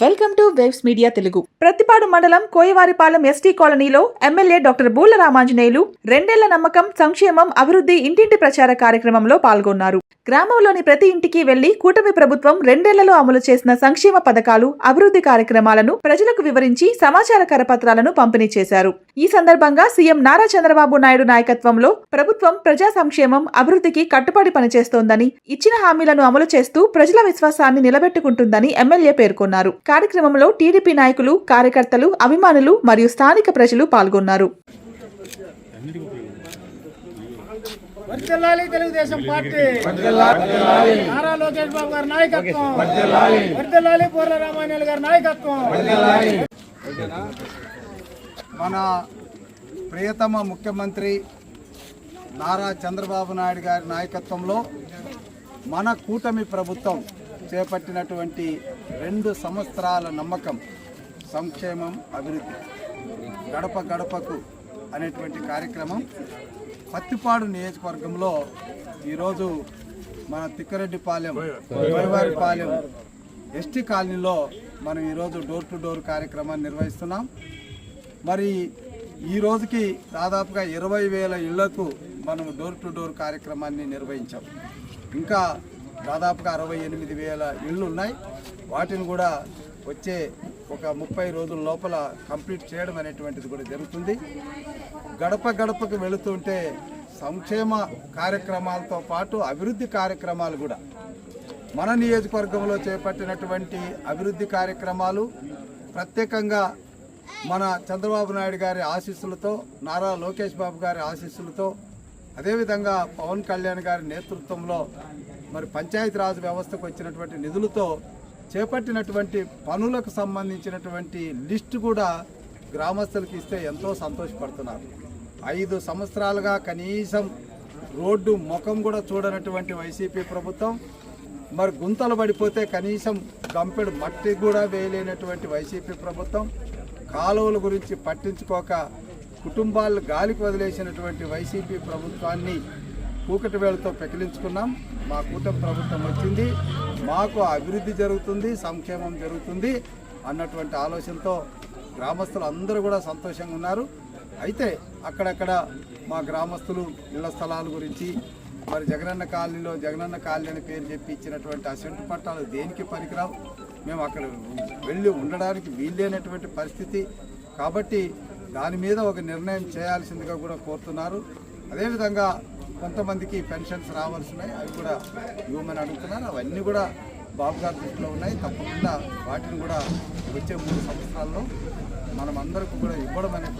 Welcome to waves media Telugu. Prathipadu మండలం కోయవారిపాలెం ST కాలనీలో MLA doctor బూల Ramanjaneyulu 2 ఏళ్ల నమ్మకం సంక్షేమం అభివృద్ధి ఇంటింటి ప్రచార కార్యక్రమంలో పాల్గొన్నారు. గ్రామంలోని ప్రతి ఇంటికి వెళ్లి కూటమి ప్రభుత్వం 2 ఏళ్లలో అమలు చేసిన సంక్షేమ పథకాలు, అభివృద్ధి కార్యక్రమాలను ప్రజలకు వివరించి సమాచార కరపత్రాలను పంపిణీ చేశారు. ఈ సందర్భంగా సీఎం నారా చంద్రబాబు నాయుడు నాయకత్వంలో ప్రభుత్వం ప్రజా సంక్షేమం, అభివృద్ధికి కట్టుబడి పనిచేస్తోందని, ఇచ్చిన హామీలను అమలు చేస్తూ ప్రజల విశ్వాసాన్ని నిలబెట్టుకుంటుందని ఎమ్మెల్యే పేర్కొన్నారు. కార్యక్రమంలో టీడీపీ నాయకులు, కార్యకర్తలు, అభిమానులు మరియు స్థానిక ప్రజలు పాల్గొన్నారు. వర్ధిల్లాలి తెలుగుదేశం పార్టీ, నారా లోకేష్ బాబు గారి నాయకత్వం, వర్ధిల్లాలి బూల రామాంజనేయులు గారి నాయకత్వం. మన ప్రియతమ ముఖ్యమంత్రి నారా చంద్రబాబు నాయుడు గారి నాయకత్వంలో మన కూటమి ప్రభుత్వం చేపట్టినటువంటి 2 సంవత్సరాల నమ్మకం సంక్షేమం, అభివృద్ధి, గడప గడపకు అనేటువంటి కార్యక్రమం పత్తిపాడు నియోజకవర్గంలో ఈరోజు మన తిక్కరెడ్డిపాలెం, కోయవారిపాలెం ఎస్టీ కాలనీలో మనం ఈరోజు డోర్ టు డోర్ కార్యక్రమాన్ని నిర్వహిస్తున్నాం. మరి ఈ రోజుకి దాదాపుగా 20,000 ఇళ్లకు మనం డోర్ టు డోర్ కార్యక్రమాన్ని నిర్వహించాం. ఇంకా దాదాపుగా 68,000 ఇళ్ళు ఉన్నాయి. వాటిని కూడా వచ్చే ఒక 30 రోజుల లోపల కంప్లీట్ చేయడం అనేటువంటిది కూడా జరుగుతుంది. గడప గడపకు వెళుతుంటే సంక్షేమ కార్యక్రమాలతో పాటు అభివృద్ధి కార్యక్రమాలు కూడా మన నియోజకవర్గంలో చేపట్టినటువంటి అభివృద్ధి కార్యక్రమాలు ప్రత్యేకంగా మన చంద్రబాబు నాయుడు గారి ఆశీస్సులతో, నారా లోకేష్ బాబు గారి ఆశీస్సులతో, అదేవిధంగా పవన్ కళ్యాణ్ గారి నేతృత్వంలో మరి పంచాయతీరాజ్ వ్యవస్థకు వచ్చినటువంటి నిధులతో చేపట్టినటువంటి పనులకు సంబంధించినటువంటి లిస్టు కూడా గ్రామస్తులకు ఇస్తే ఎంతో సంతోషపడుతున్నారు. 5 సంవత్సరాలుగా కనీసం రోడ్డు ముఖం కూడా చూడనటువంటి వైసీపీ ప్రభుత్వం, మరి గుంతలు పడిపోతే కనీసం గంపెడు మట్టి కూడా వేయలేనటువంటి వైసీపీ ప్రభుత్వం, కాలువల గురించి పట్టించుకోక కుటుంబాలు గాలికి వదిలేసినటువంటి వైసీపీ ప్రభుత్వాన్ని కూకటి వేళతో పెకిలించుకున్నాం. మా కూటమి ప్రభుత్వం వచ్చింది, మాకు అభివృద్ధి జరుగుతుంది, సంక్షేమం జరుగుతుంది అన్నటువంటి ఆలోచనతో గ్రామస్తులు అందరూ కూడా సంతోషంగా ఉన్నారు. అయితే అక్కడక్కడ మా గ్రామస్తులు ఇళ్ల స్థలాల గురించి, మరి జగనన్న కాలనీలో జగనన్న కాలనీ అని పేరు చెప్పి ఇచ్చినటువంటి అసెంట్ పట్టాలు దేనికి పనికిరావు, మేము అక్కడ వెళ్ళి ఉండడానికి వీల్లేనటువంటి పరిస్థితి కాబట్టి దాని మీద ఒక నిర్ణయం చేయాల్సిందిగా కూడా కోరుతున్నారు. అదేవిధంగా కొంతమందికి పెన్షన్స్ రావాల్సినాయి, అవి కూడా ఇవ్వమని అడుగుతున్నారు. అవన్నీ కూడా బాబు గారి దృష్టిలో ఉన్నాయి. తప్పకుండా వాటిని కూడా వచ్చే 3 సంవత్సరాల్లో మనం అందరికీ కూడా ఇవ్వడం అనేది